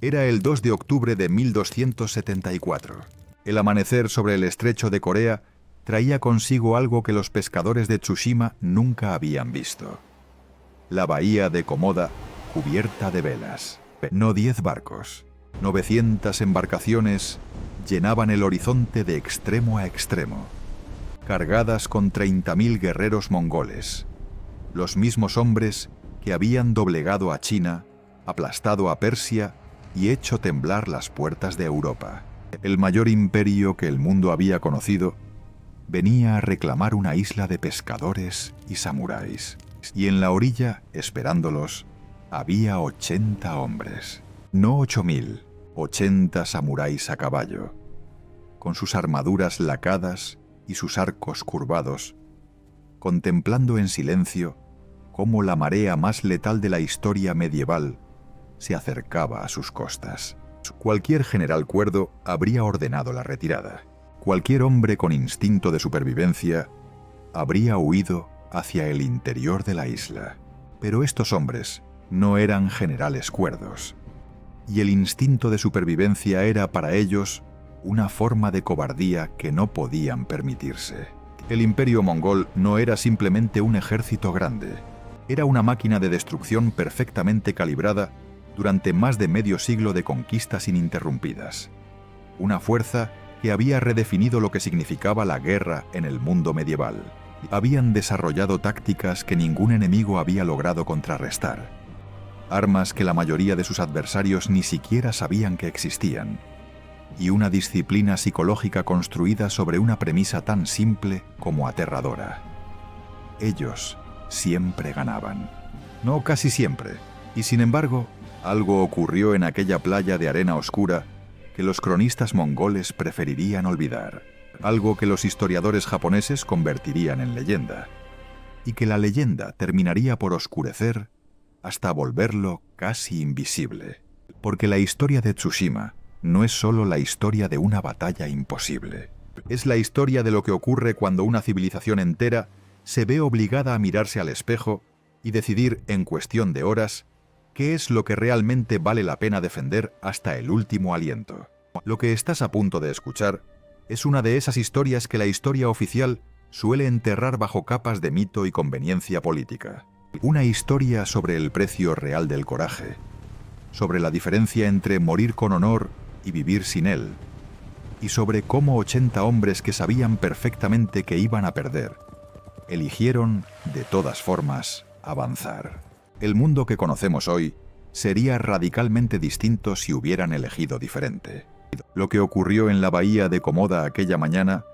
Era el 2 de octubre de 1274. El amanecer sobre el estrecho de Corea traía consigo algo que los pescadores de Tsushima nunca habían visto. La bahía de Komoda cubierta de velas. No 10 barcos, 900 embarcaciones llenaban el horizonte de extremo a extremo, cargadas con 30.000 guerreros mongoles, los mismos hombres que habían doblegado a China, aplastado a Persia y hecho temblar las puertas de Europa. El mayor imperio que el mundo había conocido venía a reclamar una isla de pescadores y samuráis. Y en la orilla, esperándolos, había 80 hombres. No 8.000, 80 samuráis a caballo, con sus armaduras lacadas y sus arcos curvados, contemplando en silencio cómo la marea más letal de la historia medieval se acercaba a sus costas. Cualquier general cuerdo habría ordenado la retirada. Cualquier hombre con instinto de supervivencia habría huido hacia el interior de la isla. Pero estos hombres no eran generales cuerdos, y el instinto de supervivencia era para ellos una forma de cobardía que no podían permitirse. El imperio mongol no era simplemente un ejército grande, era una máquina de destrucción perfectamente calibrada durante más de medio siglo de conquistas ininterrumpidas. Una fuerza que había redefinido lo que significaba la guerra en el mundo medieval. Habían desarrollado tácticas que ningún enemigo había logrado contrarrestar, armas que la mayoría de sus adversarios ni siquiera sabían que existían, y una disciplina psicológica construida sobre una premisa tan simple como aterradora. Ellos siempre ganaban. No casi siempre, y sin embargo, algo ocurrió en aquella playa de arena oscura que los cronistas mongoles preferirían olvidar, algo que los historiadores japoneses convertirían en leyenda, y que la leyenda terminaría por oscurecer hasta volverlo casi invisible. Porque la historia de Tsushima no es solo la historia de una batalla imposible. Es la historia de lo que ocurre cuando una civilización entera se ve obligada a mirarse al espejo y decidir en cuestión de horas qué es lo que realmente vale la pena defender hasta el último aliento. Lo que estás a punto de escuchar es una de esas historias que la historia oficial suele enterrar bajo capas de mito y conveniencia política. Una historia sobre el precio real del coraje, sobre la diferencia entre morir con honor y vivir sin él, y sobre cómo 80 hombres que sabían perfectamente que iban a perder, eligieron, de todas formas, avanzar. El mundo que conocemos hoy sería radicalmente distinto si hubieran elegido diferente. Lo que ocurrió en la bahía de Komoda aquella mañana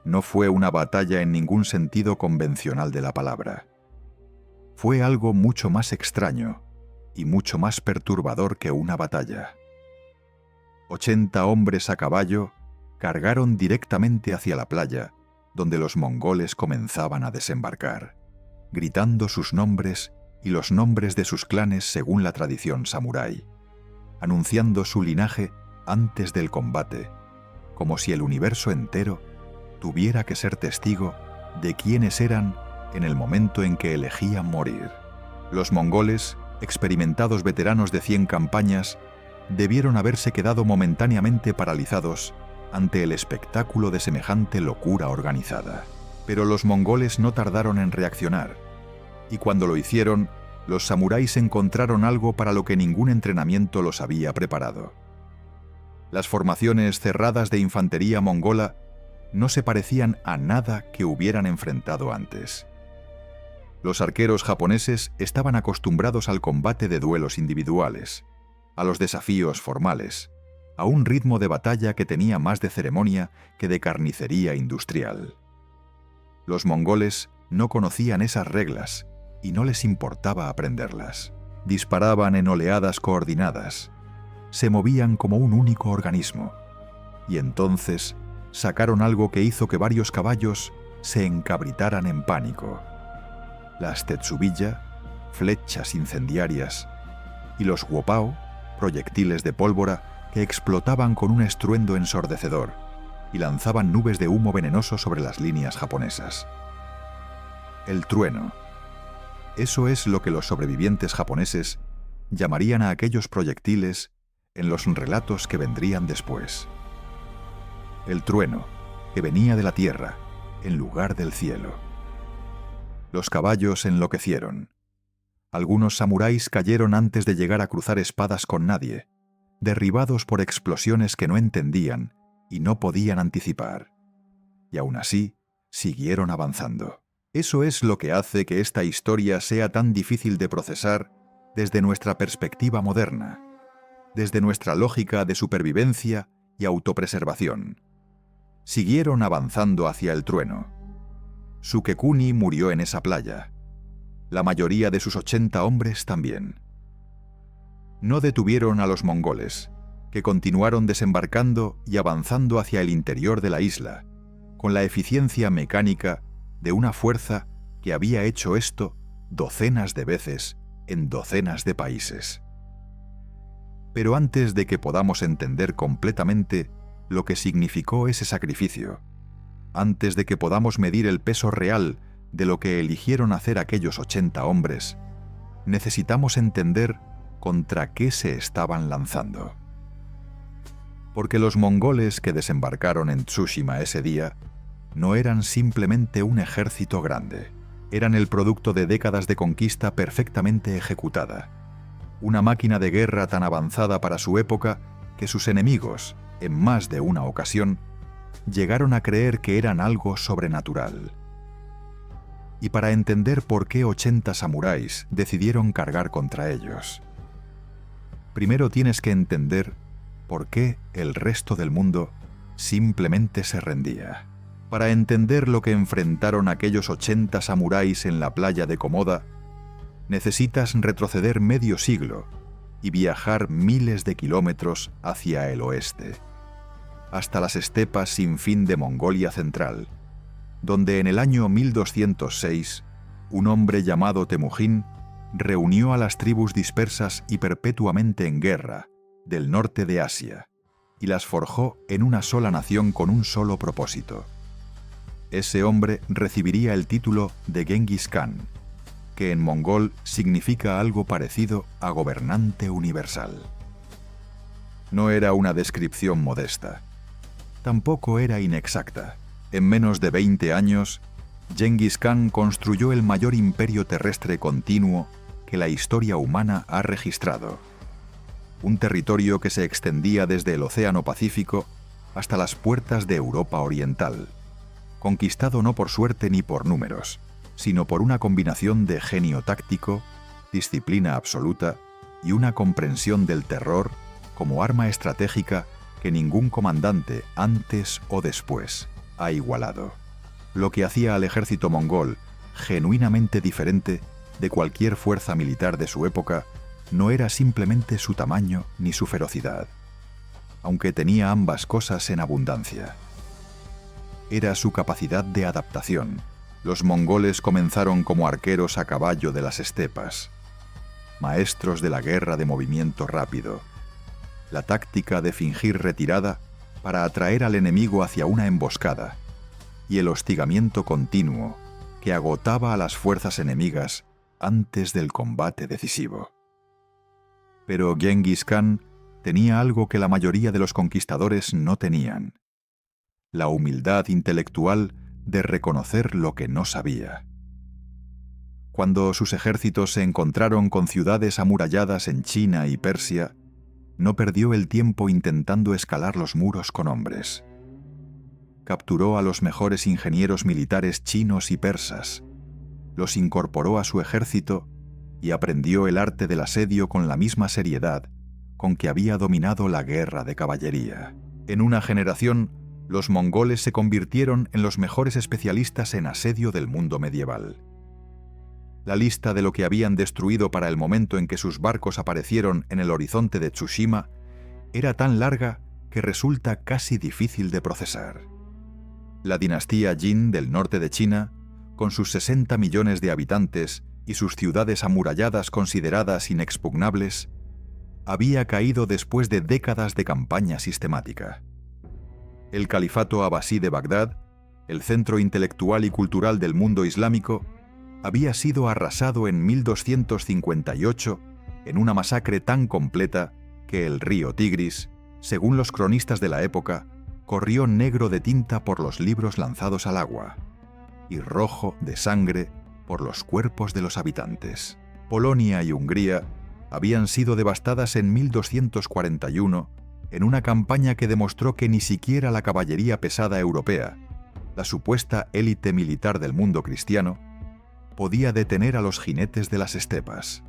no fue una batalla en ningún sentido convencional de la palabra. Fue algo mucho más extraño y mucho más perturbador que una batalla. 80 hombres a caballo cargaron directamente hacia la playa, donde los mongoles comenzaban a desembarcar, gritando sus nombres y los nombres de sus clanes según la tradición samurái, anunciando su linaje antes del combate, como si el universo entero tuviera que ser testigo de quiénes eran en el momento en que elegían morir. Los mongoles, experimentados veteranos de 100 campañas, debieron haberse quedado momentáneamente paralizados ante el espectáculo de semejante locura organizada. Pero los mongoles no tardaron en reaccionar, y cuando lo hicieron, los samuráis encontraron algo para lo que ningún entrenamiento los había preparado. Las formaciones cerradas de infantería mongola no se parecían a nada que hubieran enfrentado antes. Los arqueros japoneses estaban acostumbrados al combate de duelos individuales, a los desafíos formales, a un ritmo de batalla que tenía más de ceremonia que de carnicería industrial. Los mongoles no conocían esas reglas y no les importaba aprenderlas. Disparaban en oleadas coordinadas, se movían como un único organismo, y entonces sacaron algo que hizo que varios caballos se encabritaran en pánico: las tetsubiya, flechas incendiarias, y los wopao, proyectiles de pólvora que explotaban con un estruendo ensordecedor y lanzaban nubes de humo venenoso sobre las líneas japonesas. El trueno. Eso es lo que los sobrevivientes japoneses llamarían a aquellos proyectiles en los relatos que vendrían después. El trueno, que venía de la tierra, en lugar del cielo. Los caballos enloquecieron. Algunos samuráis cayeron antes de llegar a cruzar espadas con nadie, derribados por explosiones que no entendían y no podían anticipar. Y aún así, siguieron avanzando. Eso es lo que hace que esta historia sea tan difícil de procesar desde nuestra perspectiva moderna, desde nuestra lógica de supervivencia y autopreservación. Siguieron avanzando hacia el trueno. Sukekuni murió en esa playa. La mayoría de sus 80 hombres también. No detuvieron a los mongoles, que continuaron desembarcando y avanzando hacia el interior de la isla, con la eficiencia mecánica de una fuerza que había hecho esto docenas de veces en docenas de países. Pero antes de que podamos entender completamente lo que significó ese sacrificio, antes de que podamos medir el peso real de lo que eligieron hacer aquellos 80 hombres, necesitamos entender contra qué se estaban lanzando. Porque los mongoles que desembarcaron en Tsushima ese día no eran simplemente un ejército grande, eran el producto de décadas de conquista perfectamente ejecutada, una máquina de guerra tan avanzada para su época que sus enemigos, en más de una ocasión, llegaron a creer que eran algo sobrenatural. Y para entender por qué 80 samuráis decidieron cargar contra ellos, primero tienes que entender por qué el resto del mundo simplemente se rendía. Para entender lo que enfrentaron aquellos 80 samuráis en la playa de Komoda, necesitas retroceder medio siglo y viajar miles de kilómetros hacia el oeste, hasta las estepas sin fin de Mongolia Central, donde en el año 1206 un hombre llamado Temujin reunió a las tribus dispersas y perpetuamente en guerra del norte de Asia y las forjó en una sola nación con un solo propósito. Ese hombre recibiría el título de Genghis Khan, que en mongol significa algo parecido a gobernante universal. No era una descripción modesta. Tampoco era inexacta. En menos de 20 años, Genghis Khan construyó el mayor imperio terrestre continuo que la historia humana ha registrado. Un territorio que se extendía desde el Océano Pacífico hasta las puertas de Europa Oriental, conquistado no por suerte ni por números, sino por una combinación de genio táctico, disciplina absoluta y una comprensión del terror como arma estratégica que ningún comandante antes o después ha igualado. Lo que hacía al ejército mongol genuinamente diferente de cualquier fuerza militar de su época no era simplemente su tamaño ni su ferocidad, aunque tenía ambas cosas en abundancia. Era su capacidad de adaptación. Los mongoles comenzaron como arqueros a caballo de las estepas, maestros de la guerra de movimiento rápido, la táctica de fingir retirada para atraer al enemigo hacia una emboscada, y el hostigamiento continuo que agotaba a las fuerzas enemigas antes del combate decisivo. Pero Genghis Khan tenía algo que la mayoría de los conquistadores no tenían: la humildad intelectual de reconocer lo que no sabía. Cuando sus ejércitos se encontraron con ciudades amuralladas en China y Persia, no perdió el tiempo intentando escalar los muros con hombres. Capturó a los mejores ingenieros militares chinos y persas, los incorporó a su ejército y aprendió el arte del asedio con la misma seriedad con que había dominado la guerra de caballería. En una generación, los mongoles se convirtieron en los mejores especialistas en asedio del mundo medieval. La lista de lo que habían destruido para el momento en que sus barcos aparecieron en el horizonte de Tsushima era tan larga que resulta casi difícil de procesar. La dinastía Jin del norte de China, con sus 60 millones de habitantes y sus ciudades amuralladas consideradas inexpugnables, había caído después de décadas de campaña sistemática. El califato abasí de Bagdad, el centro intelectual y cultural del mundo islámico, había sido arrasado en 1258 en una masacre tan completa que el río Tigris, según los cronistas de la época, corrió negro de tinta por los libros lanzados al agua y rojo de sangre por los cuerpos de los habitantes. Polonia y Hungría habían sido devastadas en 1241 en una campaña que demostró que ni siquiera la caballería pesada europea, la supuesta élite militar del mundo cristiano, podía detener a los jinetes de las estepas.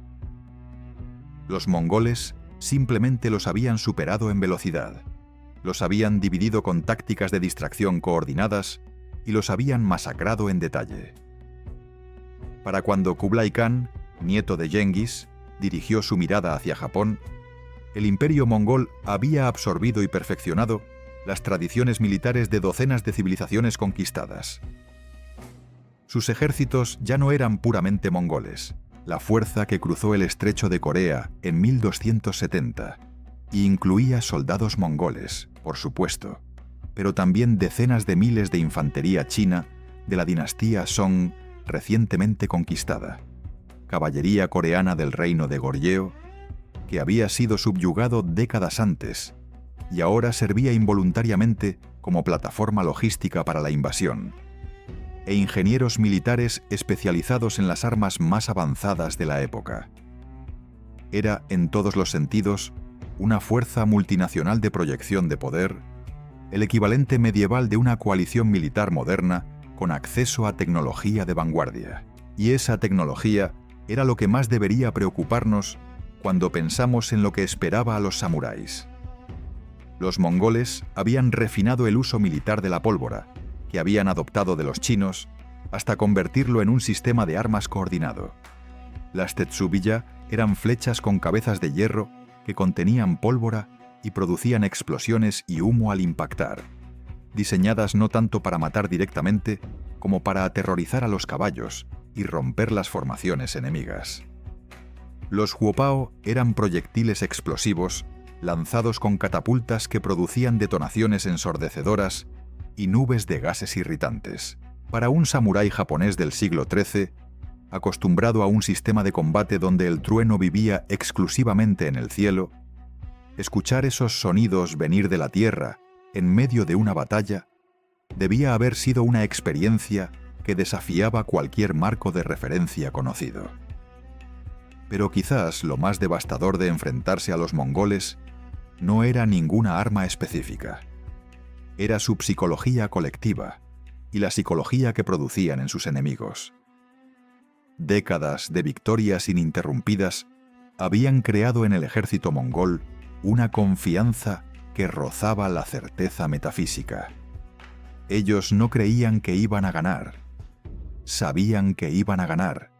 Los mongoles simplemente los habían superado en velocidad, los habían dividido con tácticas de distracción coordinadas y los habían masacrado en detalle. Para cuando Kublai Khan, nieto de Genghis, dirigió su mirada hacia Japón, el imperio mongol había absorbido y perfeccionado las tradiciones militares de docenas de civilizaciones conquistadas. Sus ejércitos ya no eran puramente mongoles. La fuerza que cruzó el estrecho de Corea en 1270 incluía soldados mongoles, por supuesto, pero también decenas de miles de infantería china de la dinastía Song recientemente conquistada, caballería coreana del reino de Goryeo, que había sido subyugado décadas antes y ahora servía involuntariamente como plataforma logística para la invasión, e ingenieros militares especializados en las armas más avanzadas de la época. Era, en todos los sentidos, una fuerza multinacional de proyección de poder, el equivalente medieval de una coalición militar moderna con acceso a tecnología de vanguardia. Y esa tecnología era lo que más debería preocuparnos cuando pensamos en lo que esperaba a los samuráis. Los mongoles habían refinado el uso militar de la pólvora, que habían adoptado de los chinos, hasta convertirlo en un sistema de armas coordinado. Las tetsubiya eran flechas con cabezas de hierro que contenían pólvora y producían explosiones y humo al impactar, diseñadas no tanto para matar directamente como para aterrorizar a los caballos y romper las formaciones enemigas. Los huopao eran proyectiles explosivos lanzados con catapultas que producían detonaciones ensordecedoras y nubes de gases irritantes. Para un samurái japonés del siglo XIII, acostumbrado a un sistema de combate donde el trueno vivía exclusivamente en el cielo, escuchar esos sonidos venir de la tierra en medio de una batalla debía haber sido una experiencia que desafiaba cualquier marco de referencia conocido. Pero quizás lo más devastador de enfrentarse a los mongoles no era ninguna arma específica. Era su psicología colectiva y la psicología que producían en sus enemigos. Décadas de victorias ininterrumpidas habían creado en el ejército mongol una confianza que rozaba la certeza metafísica. Ellos no creían que iban a ganar, sabían que iban a ganar,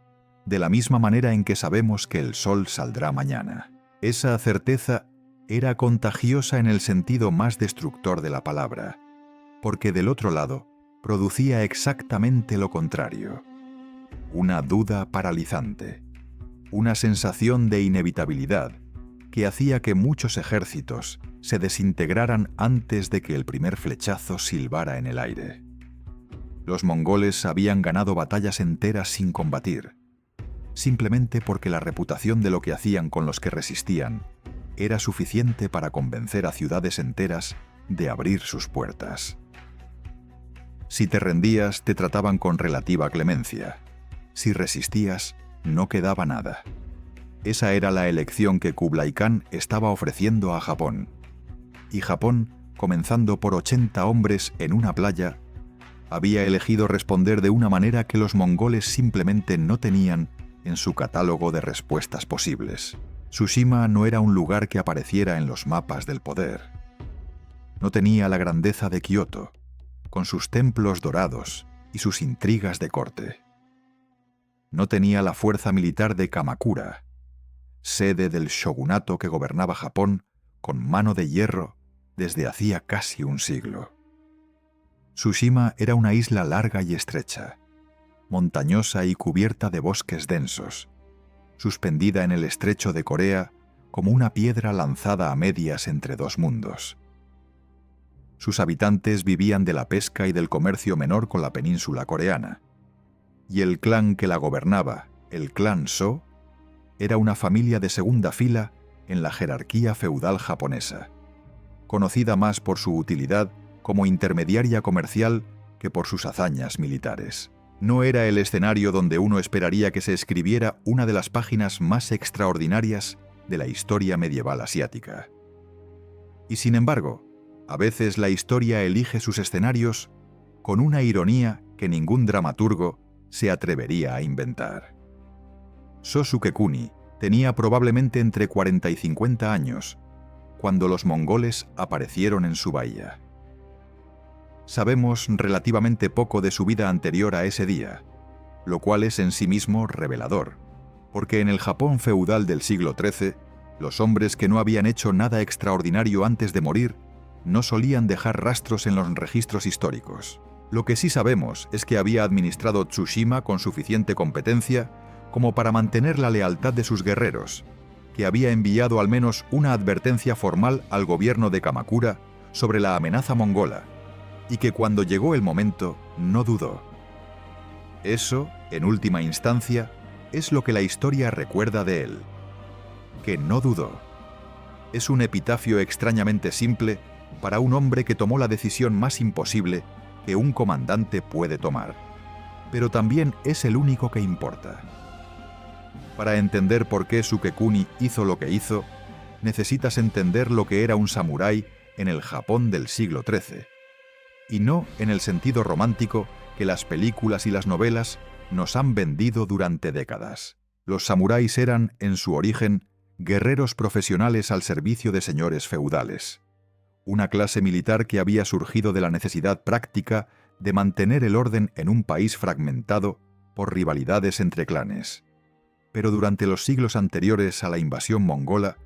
de la misma manera en que sabemos que el sol saldrá mañana. Esa certeza era contagiosa en el sentido más destructor de la palabra, porque del otro lado producía exactamente lo contrario. Una duda paralizante, una sensación de inevitabilidad que hacía que muchos ejércitos se desintegraran antes de que el primer flechazo silbara en el aire. Los mongoles habían ganado batallas enteras sin combatir, simplemente porque la reputación de lo que hacían con los que resistían era suficiente para convencer a ciudades enteras de abrir sus puertas. Si te rendías, te trataban con relativa clemencia. Si resistías, no quedaba nada. Esa era la elección que Kublai Khan estaba ofreciendo a Japón. Y Japón, comenzando por 80 hombres en una playa, había elegido responder de una manera que los mongoles simplemente no tenían en su catálogo de respuestas posibles. Tsushima no era un lugar que apareciera en los mapas del poder. No tenía la grandeza de Kioto, con sus templos dorados y sus intrigas de corte. No tenía la fuerza militar de Kamakura, sede del shogunato que gobernaba Japón con mano de hierro desde hacía casi un siglo. Tsushima era una isla larga y estrecha, montañosa y cubierta de bosques densos, suspendida en el estrecho de Corea como una piedra lanzada a medias entre dos mundos. Sus habitantes vivían de la pesca y del comercio menor con la península coreana, y el clan que la gobernaba, el clan So, era una familia de segunda fila en la jerarquía feudal japonesa, conocida más por su utilidad como intermediaria comercial que por sus hazañas militares. No era el escenario donde uno esperaría que se escribiera una de las páginas más extraordinarias de la historia medieval asiática. Y sin embargo, a veces la historia elige sus escenarios con una ironía que ningún dramaturgo se atrevería a inventar. So Sukekuni tenía probablemente entre 40 y 50 años cuando los mongoles aparecieron en su bahía. Sabemos relativamente poco de su vida anterior a ese día, lo cual es en sí mismo revelador, porque en el Japón feudal del siglo XIII, los hombres que no habían hecho nada extraordinario antes de morir no solían dejar rastros en los registros históricos. Lo que sí sabemos es que había administrado Tsushima con suficiente competencia como para mantener la lealtad de sus guerreros, que había enviado al menos una advertencia formal al gobierno de Kamakura sobre la amenaza mongola, y que cuando llegó el momento no dudó. Eso, en última instancia, es lo que la historia recuerda de él, que no dudó. Es un epitafio extrañamente simple para un hombre que tomó la decisión más imposible que un comandante puede tomar, pero también es el único que importa. Para entender por qué Sukekuni hizo lo que hizo, necesitas entender lo que era un samurái en el Japón del siglo XIII, y no en el sentido romántico que las películas y las novelas nos han vendido durante décadas. Los samuráis eran, en su origen, guerreros profesionales al servicio de señores feudales, una clase militar que había surgido de la necesidad práctica de mantener el orden en un país fragmentado por rivalidades entre clanes. Pero durante los siglos anteriores a la invasión mongola,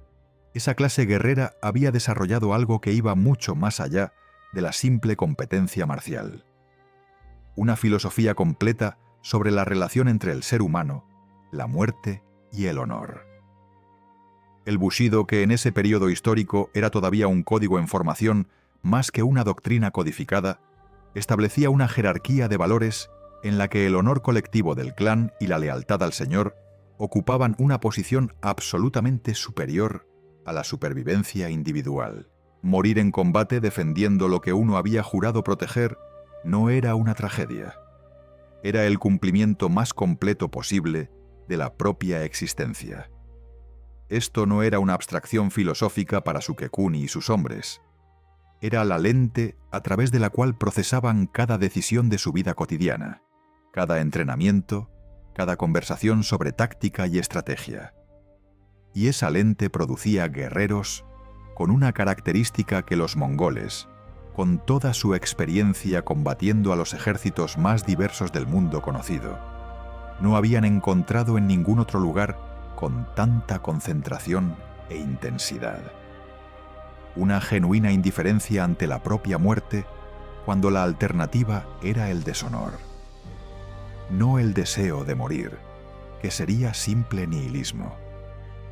esa clase guerrera había desarrollado algo que iba mucho más allá de la simple competencia marcial. Una filosofía completa sobre la relación entre el ser humano, la muerte y el honor. El Bushido, que en ese periodo histórico era todavía un código en formación más que una doctrina codificada, establecía una jerarquía de valores en la que el honor colectivo del clan y la lealtad al señor ocupaban una posición absolutamente superior a la supervivencia individual. Morir en combate defendiendo lo que uno había jurado proteger no era una tragedia. Era el cumplimiento más completo posible de la propia existencia. Esto no era una abstracción filosófica para Sukekuni y sus hombres. Era la lente a través de la cual procesaban cada decisión de su vida cotidiana, cada entrenamiento, cada conversación sobre táctica y estrategia. Y esa lente producía guerreros con una característica que los mongoles, con toda su experiencia combatiendo a los ejércitos más diversos del mundo conocido, no habían encontrado en ningún otro lugar con tanta concentración e intensidad. Una genuina indiferencia ante la propia muerte cuando la alternativa era el deshonor. No el deseo de morir, que sería simple nihilismo,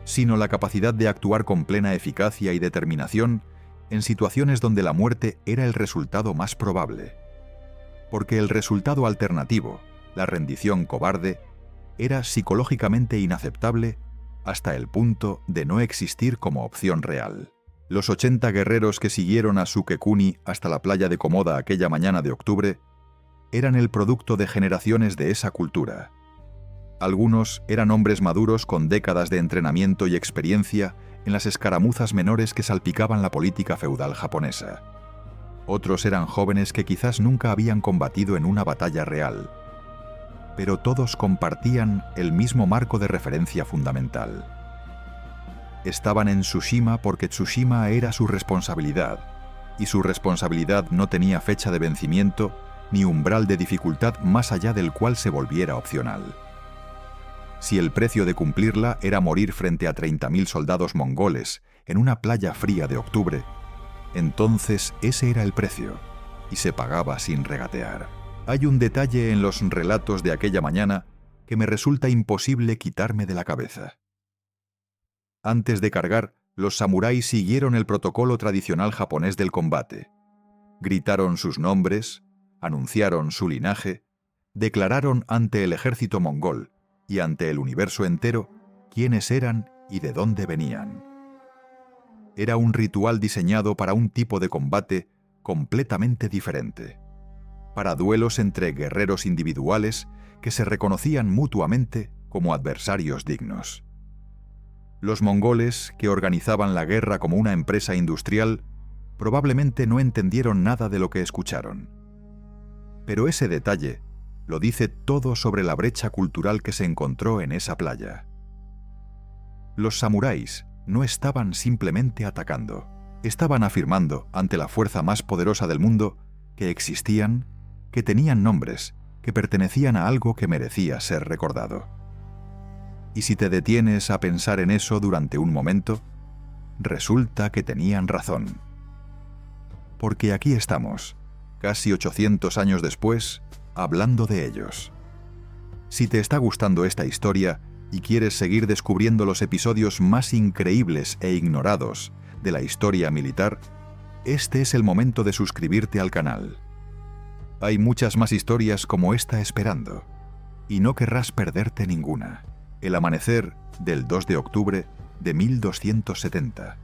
sino la capacidad de actuar con plena eficacia y determinación en situaciones donde la muerte era el resultado más probable. Porque el resultado alternativo, la rendición cobarde, era psicológicamente inaceptable hasta el punto de no existir como opción real. Los 80 guerreros que siguieron a Sukekuni hasta la playa de Komoda aquella mañana de octubre eran el producto de generaciones de esa cultura. Algunos eran hombres maduros con décadas de entrenamiento y experiencia en las escaramuzas menores que salpicaban la política feudal japonesa. Otros eran jóvenes que quizás nunca habían combatido en una batalla real, pero todos compartían el mismo marco de referencia fundamental. Estaban en Tsushima porque Tsushima era su responsabilidad, y su responsabilidad no tenía fecha de vencimiento ni umbral de dificultad más allá del cual se volviera opcional. Si el precio de cumplirla era morir frente a 30.000 soldados mongoles en una playa fría de octubre, entonces ese era el precio, y se pagaba sin regatear. Hay un detalle en los relatos de aquella mañana que me resulta imposible quitarme de la cabeza. Antes de cargar, los samuráis siguieron el protocolo tradicional japonés del combate. Gritaron sus nombres, anunciaron su linaje, declararon ante el ejército mongol y ante el universo entero quiénes eran y de dónde venían. Era un ritual diseñado para un tipo de combate completamente diferente, para duelos entre guerreros individuales que se reconocían mutuamente como adversarios dignos. Los mongoles, que organizaban la guerra como una empresa industrial, probablemente no entendieron nada de lo que escucharon. Pero ese detalle lo dice todo sobre la brecha cultural que se encontró en esa playa. Los samuráis no estaban simplemente atacando, estaban afirmando ante la fuerza más poderosa del mundo que existían, que tenían nombres, que pertenecían a algo que merecía ser recordado. Y si te detienes a pensar en eso durante un momento, resulta que tenían razón. Porque aquí estamos, casi 800 años después, hablando de ellos. Si te está gustando esta historia y quieres seguir descubriendo los episodios más increíbles e ignorados de la historia militar, este es el momento de suscribirte al canal. Hay muchas más historias como esta esperando, y no querrás perderte ninguna. El amanecer del 2 de octubre de 1270,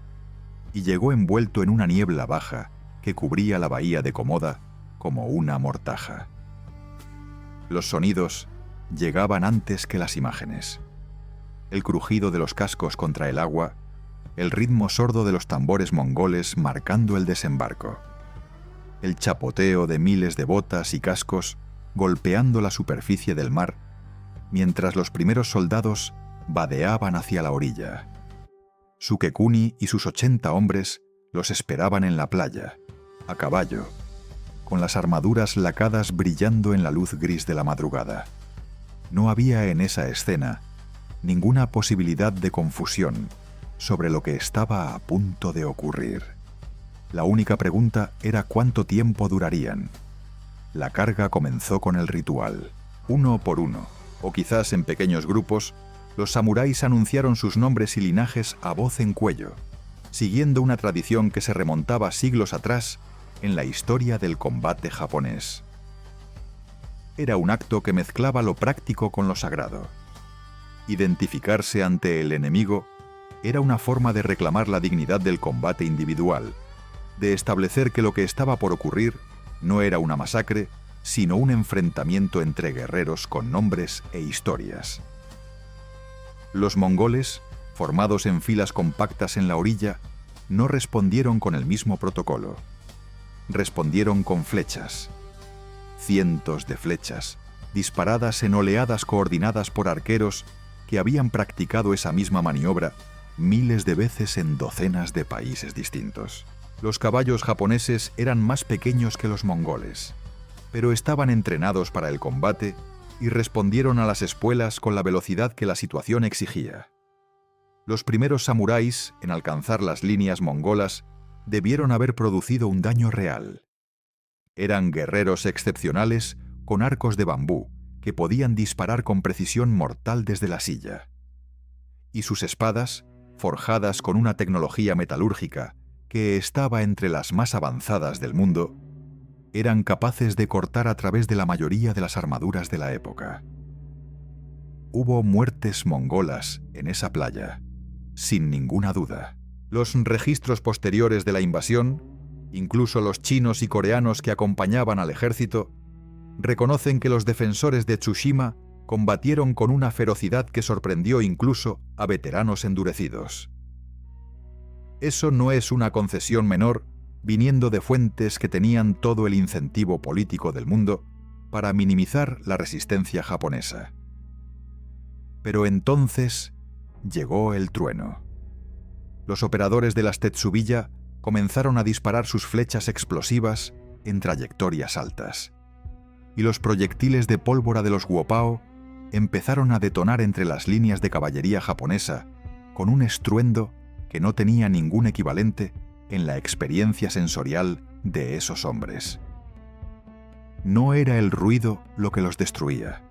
y llegó envuelto en una niebla baja que cubría la bahía de Komoda como una mortaja. Los sonidos llegaban antes que las imágenes. El crujido de los cascos contra el agua, el ritmo sordo de los tambores mongoles marcando el desembarco, el chapoteo de miles de botas y cascos golpeando la superficie del mar, mientras los primeros soldados vadeaban hacia la orilla. Sukekuni y sus 80 hombres los esperaban en la playa, a caballo, con las armaduras lacadas brillando en la luz gris de la madrugada. No había en esa escena ninguna posibilidad de confusión sobre lo que estaba a punto de ocurrir. La única pregunta era cuánto tiempo durarían. La carga comenzó con el ritual. Uno por uno, o quizás en pequeños grupos, los samuráis anunciaron sus nombres y linajes a voz en cuello, siguiendo una tradición que se remontaba siglos atrás en la historia del combate japonés. Era un acto que mezclaba lo práctico con lo sagrado. Identificarse ante el enemigo era una forma de reclamar la dignidad del combate individual, de establecer que lo que estaba por ocurrir no era una masacre, sino un enfrentamiento entre guerreros con nombres e historias. Los mongoles, formados en filas compactas en la orilla, no respondieron con el mismo protocolo. Respondieron con flechas. Cientos de flechas, disparadas en oleadas coordinadas por arqueros que habían practicado esa misma maniobra miles de veces en docenas de países distintos. Los caballos japoneses eran más pequeños que los mongoles, pero estaban entrenados para el combate y respondieron a las espuelas con la velocidad que la situación exigía. Los primeros samuráis en alcanzar las líneas mongolas debieron haber producido un daño real. Eran guerreros excepcionales con arcos de bambú que podían disparar con precisión mortal desde la silla. Y sus espadas, forjadas con una tecnología metalúrgica que estaba entre las más avanzadas del mundo, eran capaces de cortar a través de la mayoría de las armaduras de la época. Hubo muertes mongolas en esa playa, sin ninguna duda. Los registros posteriores de la invasión, incluso los chinos y coreanos que acompañaban al ejército, reconocen que los defensores de Tsushima combatieron con una ferocidad que sorprendió incluso a veteranos endurecidos. Eso no es una concesión menor, viniendo de fuentes que tenían todo el incentivo político del mundo para minimizar la resistencia japonesa. Pero entonces llegó el trueno. Los operadores de las Tetsubiya comenzaron a disparar sus flechas explosivas en trayectorias altas, y los proyectiles de pólvora de los Guopao empezaron a detonar entre las líneas de caballería japonesa con un estruendo que no tenía ningún equivalente en la experiencia sensorial de esos hombres. No era el ruido lo que los destruía,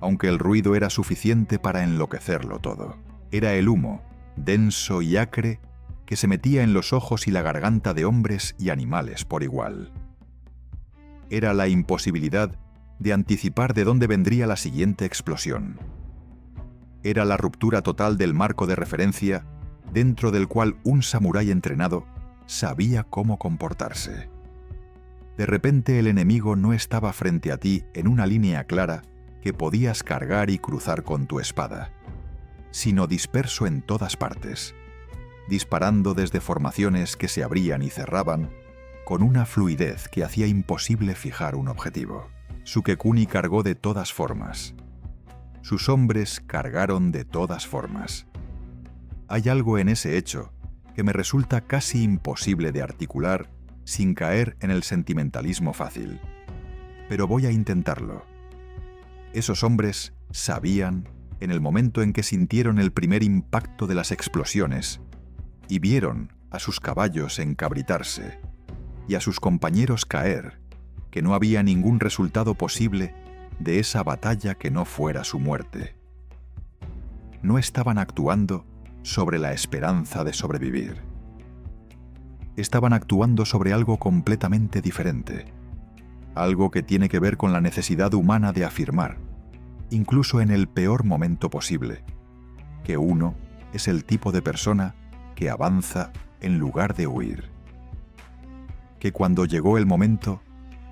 aunque el ruido era suficiente para enloquecerlo todo. Era el humo, denso y acre, que se metía en los ojos y la garganta de hombres y animales por igual. Era la imposibilidad de anticipar de dónde vendría la siguiente explosión. Era la ruptura total del marco de referencia dentro del cual un samurái entrenado sabía cómo comportarse. De repente el enemigo no estaba frente a ti en una línea clara que podías cargar y cruzar con tu espada, sino disperso en todas partes, disparando desde formaciones que se abrían y cerraban con una fluidez que hacía imposible fijar un objetivo. Sukekuni cargó de todas formas. Sus hombres cargaron de todas formas. Hay algo en ese hecho que me resulta casi imposible de articular sin caer en el sentimentalismo fácil. Pero voy a intentarlo. Esos hombres sabían, en el momento en que sintieron el primer impacto de las explosiones y vieron a sus caballos encabritarse y a sus compañeros caer, que no había ningún resultado posible de esa batalla que no fuera su muerte. No estaban actuando sobre la esperanza de sobrevivir. Estaban actuando sobre algo completamente diferente, algo que tiene que ver con la necesidad humana de afirmar, incluso en el peor momento posible, que uno es el tipo de persona que avanza en lugar de huir. Que cuando llegó el momento,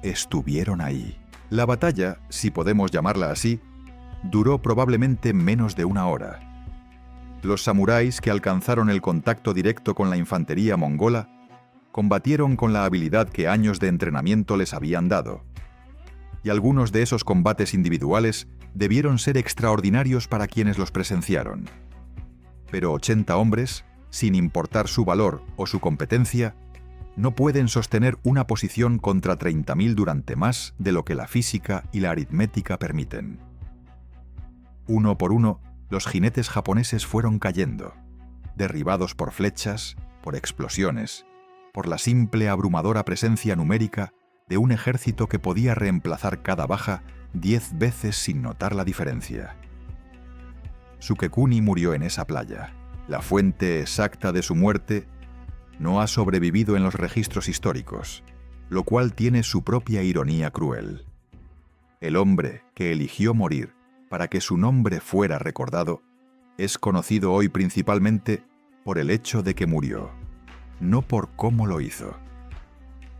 estuvieron ahí. La batalla, si podemos llamarla así, duró probablemente menos de una hora. Los samuráis que alcanzaron el contacto directo con la infantería mongola combatieron con la habilidad que años de entrenamiento les habían dado. Y algunos de esos combates individuales debieron ser extraordinarios para quienes los presenciaron. Pero 80 hombres, sin importar su valor o su competencia, no pueden sostener una posición contra 30.000 durante más de lo que la física y la aritmética permiten. Uno por uno, los jinetes japoneses fueron cayendo, derribados por flechas, por explosiones, por la simple abrumadora presencia numérica de un ejército que podía reemplazar cada baja 10 veces sin notar la diferencia. Sukekuni murió en esa playa. La fuente exacta de su muerte no ha sobrevivido en los registros históricos, lo cual tiene su propia ironía cruel. El hombre que eligió morir para que su nombre fuera recordado es conocido hoy principalmente por el hecho de que murió, no por cómo lo hizo.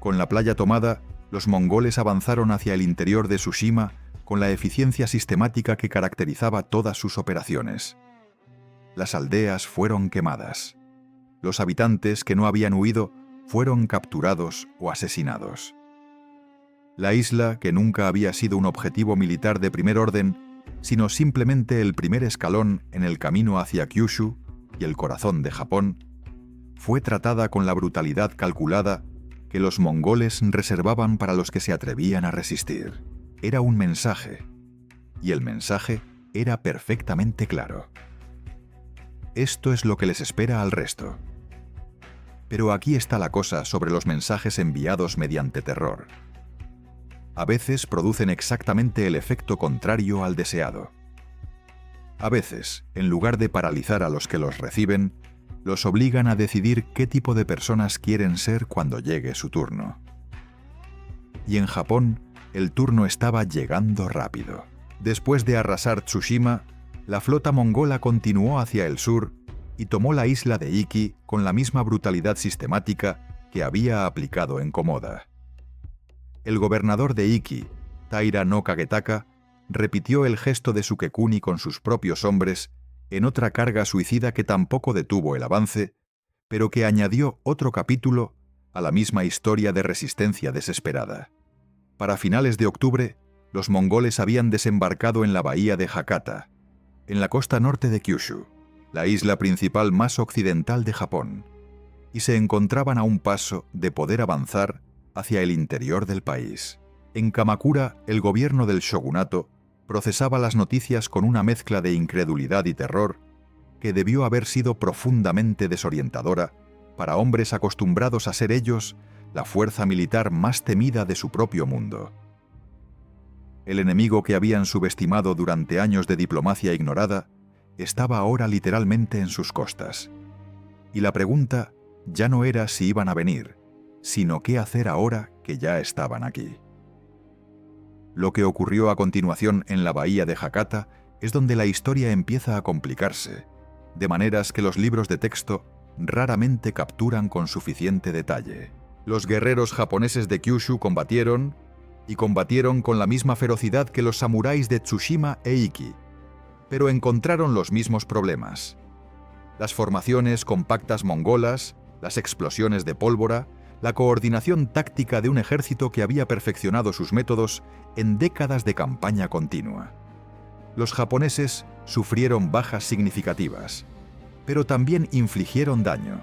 Con la playa tomada, los mongoles avanzaron hacia el interior de Tsushima con la eficiencia sistemática que caracterizaba todas sus operaciones. Las aldeas fueron quemadas. Los habitantes que no habían huido fueron capturados o asesinados. La isla, que nunca había sido un objetivo militar de primer orden, sino simplemente el primer escalón en el camino hacia Kyushu y el corazón de Japón, fue tratada con la brutalidad calculada que los mongoles reservaban para los que se atrevían a resistir. Era un mensaje, y el mensaje era perfectamente claro. Esto es lo que les espera al resto. Pero aquí está la cosa sobre los mensajes enviados mediante terror. A veces producen exactamente el efecto contrario al deseado. A veces, en lugar de paralizar a los que los reciben, los obligan a decidir qué tipo de personas quieren ser cuando llegue su turno. Y en Japón, el turno estaba llegando rápido. Después de arrasar Tsushima, la flota mongola continuó hacia el sur y tomó la isla de Iki con la misma brutalidad sistemática que había aplicado en Komoda. El gobernador de Iki, Taira no Kagetaka, repitió el gesto de Sukekuni con sus propios hombres en otra carga suicida que tampoco detuvo el avance, pero que añadió otro capítulo a la misma historia de resistencia desesperada. Para finales de octubre, los mongoles habían desembarcado en la bahía de Hakata, en la costa norte de Kyushu, la isla principal más occidental de Japón, y se encontraban a un paso de poder avanzar hacia el interior del país. En Kamakura, el gobierno del shogunato procesaba las noticias con una mezcla de incredulidad y terror que debió haber sido profundamente desorientadora para hombres acostumbrados a ser ellos la fuerza militar más temida de su propio mundo. El enemigo que habían subestimado durante años de diplomacia ignorada estaba ahora literalmente en sus costas. Y la pregunta ya no era si iban a venir, sino qué hacer ahora que ya estaban aquí. Lo que ocurrió a continuación en la bahía de Hakata es donde la historia empieza a complicarse, de maneras que los libros de texto raramente capturan con suficiente detalle. Los guerreros japoneses de Kyushu combatieron con la misma ferocidad que los samuráis de Tsushima e Iki, pero encontraron los mismos problemas. Las formaciones compactas mongolas, las explosiones de pólvora, la coordinación táctica de un ejército que había perfeccionado sus métodos en décadas de campaña continua. Los japoneses sufrieron bajas significativas, pero también infligieron daño.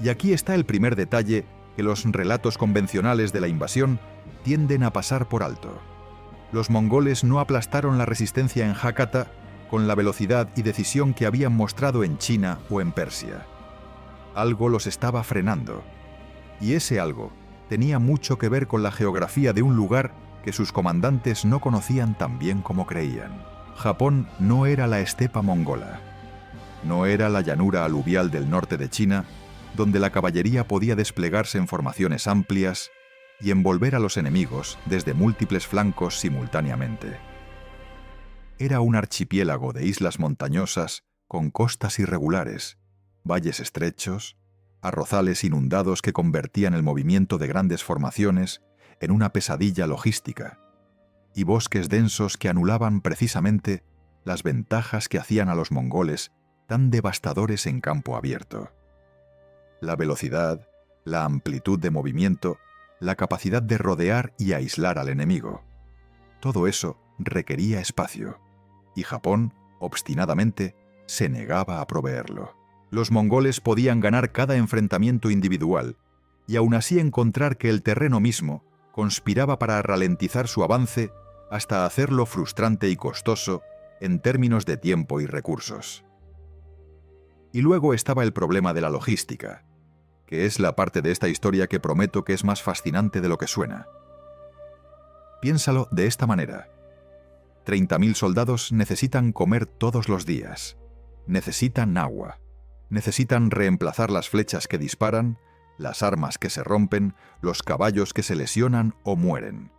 Y aquí está el primer detalle que los relatos convencionales de la invasión tienden a pasar por alto. Los mongoles no aplastaron la resistencia en Hakata con la velocidad y decisión que habían mostrado en China o en Persia. Algo los estaba frenando, y ese algo tenía mucho que ver con la geografía de un lugar que sus comandantes no conocían tan bien como creían. Japón no era la estepa mongola, no era la llanura aluvial del norte de China, donde la caballería podía desplegarse en formaciones amplias y envolver a los enemigos desde múltiples flancos simultáneamente. Era un archipiélago de islas montañosas con costas irregulares, valles estrechos, arrozales inundados que convertían el movimiento de grandes formaciones en una pesadilla logística, y bosques densos que anulaban precisamente las ventajas que hacían a los mongoles tan devastadores en campo abierto. La velocidad, la amplitud de movimiento, la capacidad de rodear y aislar al enemigo. Todo eso requería espacio, y Japón, obstinadamente, se negaba a proveerlo. Los mongoles podían ganar cada enfrentamiento individual, y aún así encontrar que el terreno mismo conspiraba para ralentizar su avance hasta hacerlo frustrante y costoso en términos de tiempo y recursos. Y luego estaba el problema de la logística, que es la parte de esta historia que prometo que es más fascinante de lo que suena. Piénsalo de esta manera. 30.000 soldados necesitan comer todos los días, necesitan agua, necesitan reemplazar las flechas que disparan, las armas que se rompen, los caballos que se lesionan o mueren.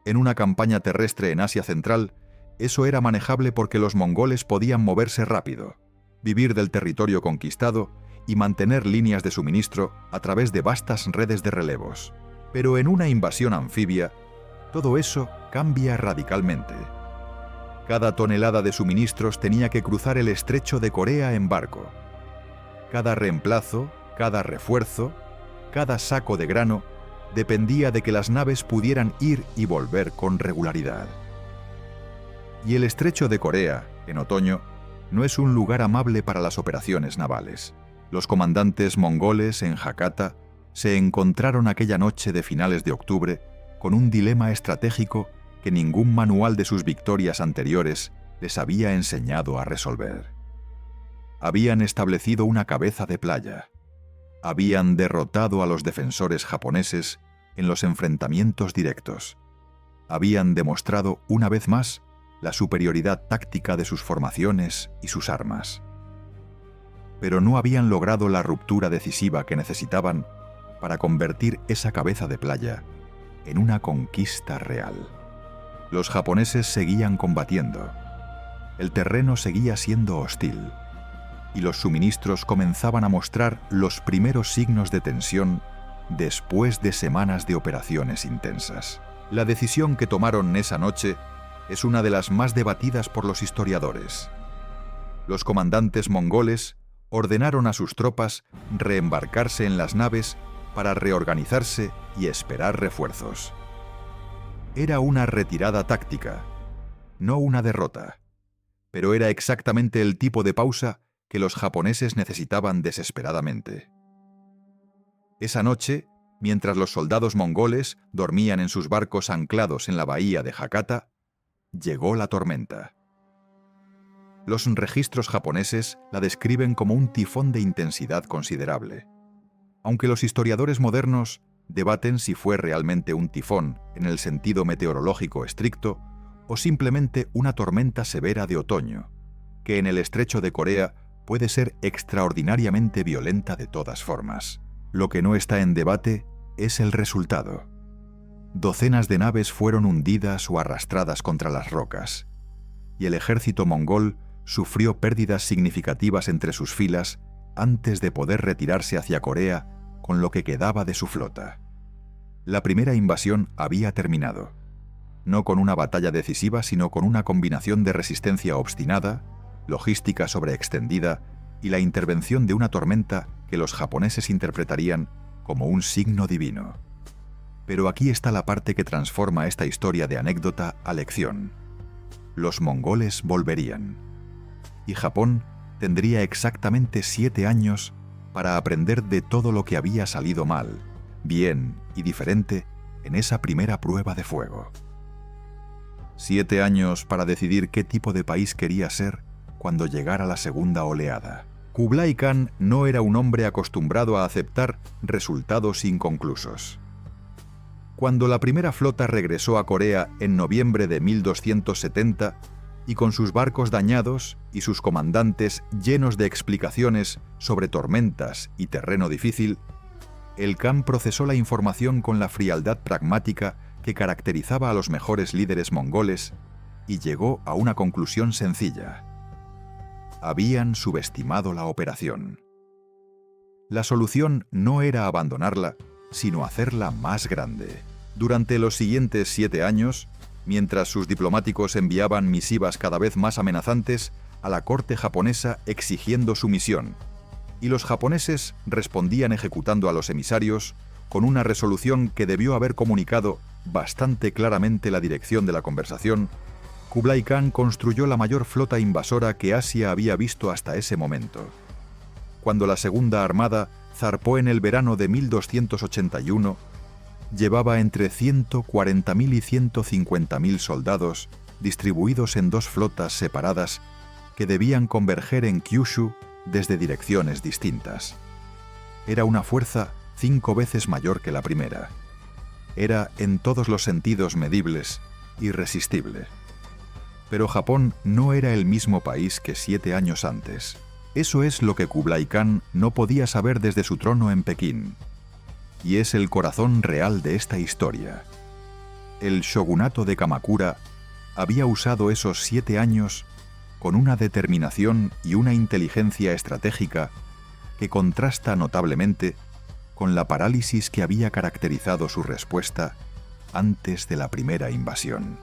En una campaña terrestre en Asia Central, eso era manejable porque los mongoles podían moverse rápido, vivir del territorio conquistado y mantener líneas de suministro a través de vastas redes de relevos. Pero en una invasión anfibia, todo eso cambia radicalmente. Cada tonelada de suministros tenía que cruzar el estrecho de Corea en barco. Cada reemplazo, cada refuerzo, cada saco de grano dependía de que las naves pudieran ir y volver con regularidad. Y el estrecho de Corea, en otoño, no es un lugar amable para las operaciones navales. Los comandantes mongoles en Hakata se encontraron aquella noche de finales de octubre con un dilema estratégico que ningún manual de sus victorias anteriores les había enseñado a resolver. Habían establecido una cabeza de playa. Habían derrotado a los defensores japoneses en los enfrentamientos directos. Habían demostrado una vez más la superioridad táctica de sus formaciones y sus armas. Pero no habían logrado la ruptura decisiva que necesitaban para convertir esa cabeza de playa en una conquista real. Los japoneses seguían combatiendo. El terreno seguía siendo hostil, y los suministros comenzaban a mostrar los primeros signos de tensión después de semanas de operaciones intensas. La decisión que tomaron esa noche es una de las más debatidas por los historiadores. Los comandantes mongoles ordenaron a sus tropas reembarcarse en las naves para reorganizarse y esperar refuerzos. Era una retirada táctica, no una derrota, pero era exactamente el tipo de pausa que los japoneses necesitaban desesperadamente. Esa noche, mientras los soldados mongoles dormían en sus barcos anclados en la bahía de Hakata, llegó la tormenta. Los registros japoneses la describen como un tifón de intensidad considerable. Aunque los historiadores modernos debaten si fue realmente un tifón en el sentido meteorológico estricto o simplemente una tormenta severa de otoño, que en el estrecho de Corea puede ser extraordinariamente violenta de todas formas. Lo que no está en debate es el resultado. Docenas de naves fueron hundidas o arrastradas contra las rocas, y el ejército mongol sufrió pérdidas significativas entre sus filas antes de poder retirarse hacia Corea con lo que quedaba de su flota. La primera invasión había terminado, no con una batalla decisiva, sino con una combinación de resistencia obstinada, logística sobreextendida y la intervención de una tormenta que los japoneses interpretarían como un signo divino. Pero aquí está la parte que transforma esta historia de anécdota a lección. Los mongoles volverían, y Japón tendría exactamente 7 años para aprender de todo lo que había salido mal, bien y diferente en esa primera prueba de fuego. 7 años para decidir qué tipo de país quería ser cuando llegara la segunda oleada. Kublai Khan no era un hombre acostumbrado a aceptar resultados inconclusos. Cuando la primera flota regresó a Corea en noviembre de 1270, y con sus barcos dañados y sus comandantes llenos de explicaciones sobre tormentas y terreno difícil, el Khan procesó la información con la frialdad pragmática que caracterizaba a los mejores líderes mongoles y llegó a una conclusión sencilla. Habían subestimado la operación. La solución no era abandonarla, sino hacerla más grande. Durante los siguientes 7 años, mientras sus diplomáticos enviaban misivas cada vez más amenazantes a la corte japonesa exigiendo sumisión, y los japoneses respondían ejecutando a los emisarios con una resolución que debió haber comunicado bastante claramente la dirección de la conversación, Kublai Khan construyó la mayor flota invasora que Asia había visto hasta ese momento. Cuando la Segunda Armada zarpó en el verano de 1281, llevaba entre 140.000 y 150.000 soldados distribuidos en 2 flotas separadas que debían converger en Kyushu desde direcciones distintas. Era una fuerza 5 veces mayor que la primera. Era en todos los sentidos medibles, irresistible. Pero Japón no era el mismo país que 7 años antes. Eso es lo que Kublai Khan no podía saber desde su trono en Pekín. Y es el corazón real de esta historia. El shogunato de Kamakura había usado esos 7 años con una determinación y una inteligencia estratégica que contrasta notablemente con la parálisis que había caracterizado su respuesta antes de la primera invasión.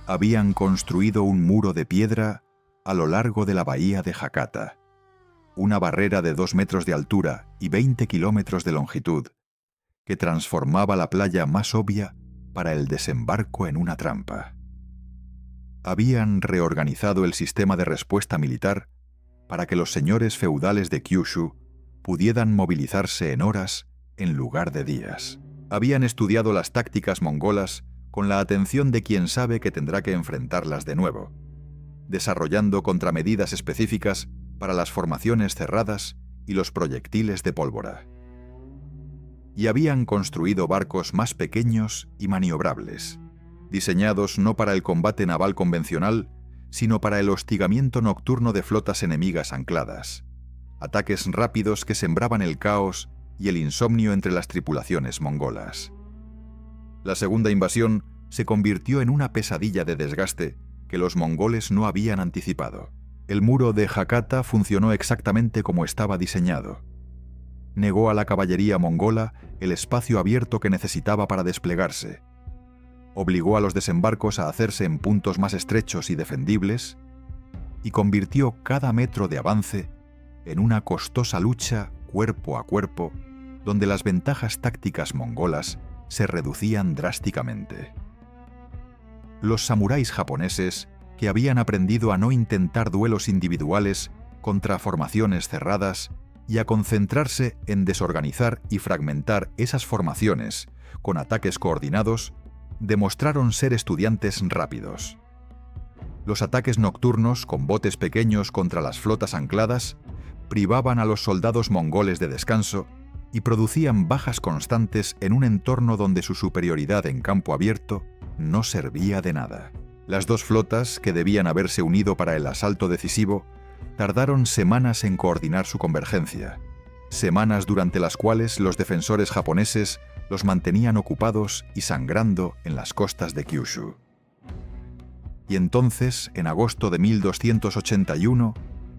Habían construido un muro de piedra a lo largo de la bahía de Hakata, una barrera de 2 metros de altura y 20 kilómetros de longitud, que transformaba la playa más obvia para el desembarco en una trampa. Habían reorganizado el sistema de respuesta militar para que los señores feudales de Kyushu pudieran movilizarse en horas en lugar de días. Habían estudiado las tácticas mongolas con la atención de quien sabe que tendrá que enfrentarlas de nuevo, desarrollando contramedidas específicas para las formaciones cerradas y los proyectiles de pólvora. Y habían construido barcos más pequeños y maniobrables, diseñados no para el combate naval convencional, sino para el hostigamiento nocturno de flotas enemigas ancladas, ataques rápidos que sembraban el caos y el insomnio entre las tripulaciones mongolas. La segunda invasión se convirtió en una pesadilla de desgaste que los mongoles no habían anticipado. El muro de Hakata funcionó exactamente como estaba diseñado. Negó a la caballería mongola el espacio abierto que necesitaba para desplegarse. Obligó a los desembarcos a hacerse en puntos más estrechos y defendibles, y convirtió cada metro de avance en una costosa lucha cuerpo a cuerpo, donde las ventajas tácticas mongolas se reducían drásticamente. Los samuráis japoneses, que habían aprendido a no intentar duelos individuales contra formaciones cerradas y a concentrarse en desorganizar y fragmentar esas formaciones con ataques coordinados, demostraron ser estudiantes rápidos. Los ataques nocturnos con botes pequeños contra las flotas ancladas privaban a los soldados mongoles de descanso y producían bajas constantes en un entorno donde su superioridad en campo abierto no servía de nada. Las 2 flotas, que debían haberse unido para el asalto decisivo, tardaron semanas en coordinar su convergencia, semanas durante las cuales los defensores japoneses los mantenían ocupados y sangrando en las costas de Kyushu. Y entonces, en agosto de 1281,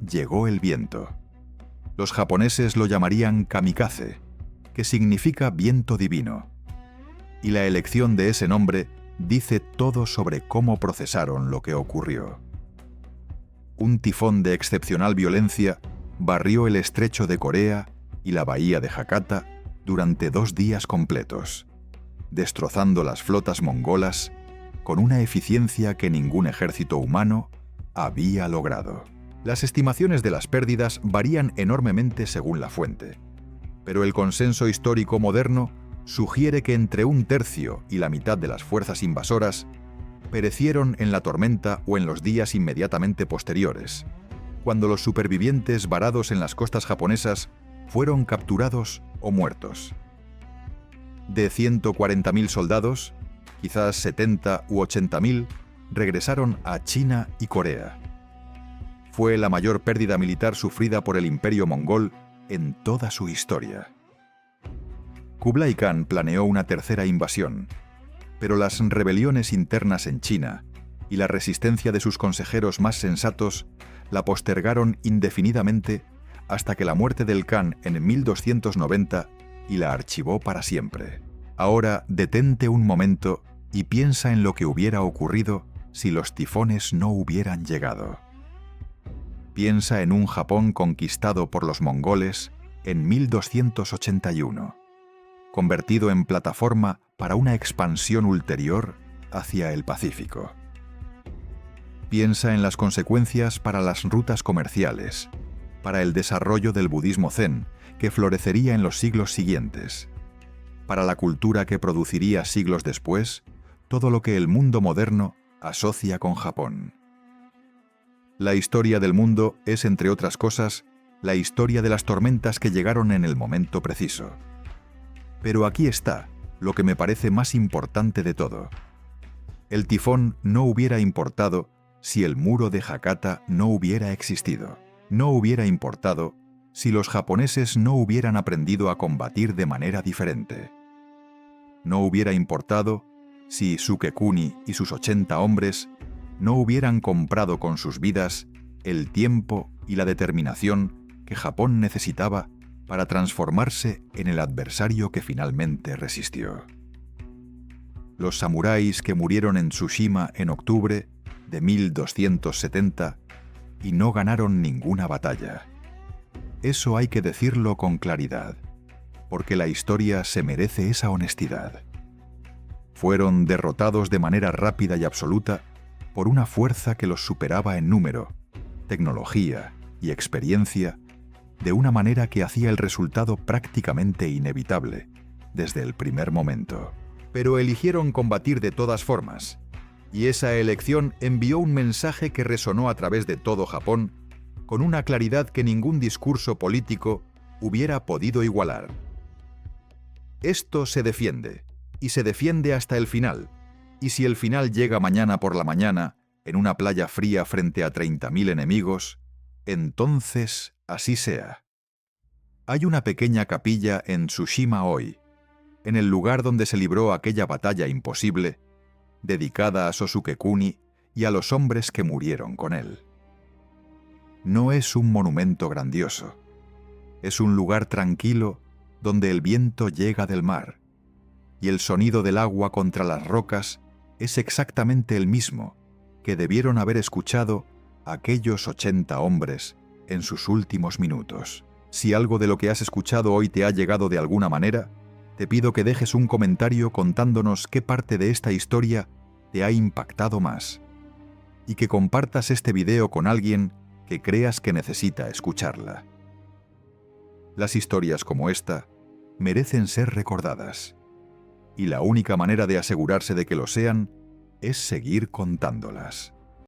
llegó el viento. Los japoneses lo llamarían kamikaze, que significa viento divino. Y la elección de ese nombre dice todo sobre cómo procesaron lo que ocurrió. Un tifón de excepcional violencia barrió el estrecho de Corea y la bahía de Hakata durante 2 días completos, destrozando las flotas mongolas con una eficiencia que ningún ejército humano había logrado. Las estimaciones de las pérdidas varían enormemente según la fuente, pero el consenso histórico moderno sugiere que entre 1/3 y la mitad de las fuerzas invasoras perecieron en la tormenta o en los días inmediatamente posteriores, cuando los supervivientes varados en las costas japonesas fueron capturados o muertos. De 140.000 soldados, quizás 70 u 80.000 regresaron a China y Corea. Fue la mayor pérdida militar sufrida por el Imperio mongol en toda su historia. Kublai Khan planeó una tercera invasión, pero las rebeliones internas en China y la resistencia de sus consejeros más sensatos la postergaron indefinidamente hasta que la muerte del Khan en 1290 y la archivó para siempre. Ahora detente un momento y piensa en lo que hubiera ocurrido si los tifones no hubieran llegado. Piensa en un Japón conquistado por los mongoles en 1281, convertido en plataforma para una expansión ulterior hacia el Pacífico. Piensa en las consecuencias para las rutas comerciales, para el desarrollo del budismo zen, que florecería en los siglos siguientes, para la cultura que produciría siglos después todo lo que el mundo moderno asocia con Japón. La historia del mundo es, entre otras cosas, la historia de las tormentas que llegaron en el momento preciso. Pero aquí está lo que me parece más importante de todo. El tifón no hubiera importado si el muro de Hakata no hubiera existido. No hubiera importado si los japoneses no hubieran aprendido a combatir de manera diferente. No hubiera importado si Sukekuni y sus 80 hombres no hubieran comprado con sus vidas el tiempo y la determinación que Japón necesitaba para transformarse en el adversario que finalmente resistió. Los samuráis que murieron en Tsushima en octubre de 1270 y no ganaron ninguna batalla. Eso hay que decirlo con claridad, porque la historia se merece esa honestidad. Fueron derrotados de manera rápida y absoluta por una fuerza que los superaba en número, tecnología y experiencia, de una manera que hacía el resultado prácticamente inevitable, desde el primer momento. Pero eligieron combatir de todas formas, y esa elección envió un mensaje que resonó a través de todo Japón, con una claridad que ningún discurso político hubiera podido igualar. Esto se defiende, y se defiende hasta el final, y si el final llega mañana por la mañana, en una playa fría frente a 30.000 enemigos, entonces así sea. Hay una pequeña capilla en Tsushima hoy, en el lugar donde se libró aquella batalla imposible, dedicada a Sosukekuni y a los hombres que murieron con él. No es un monumento grandioso, es un lugar tranquilo donde el viento llega del mar, y el sonido del agua contra las rocas es exactamente el mismo que debieron haber escuchado aquellos 80 hombres en sus últimos minutos. Si algo de lo que has escuchado hoy te ha llegado de alguna manera, te pido que dejes un comentario contándonos qué parte de esta historia te ha impactado más, y que compartas este video con alguien que creas que necesita escucharla. Las historias como esta merecen ser recordadas, y la única manera de asegurarse de que lo sean es seguir contándolas.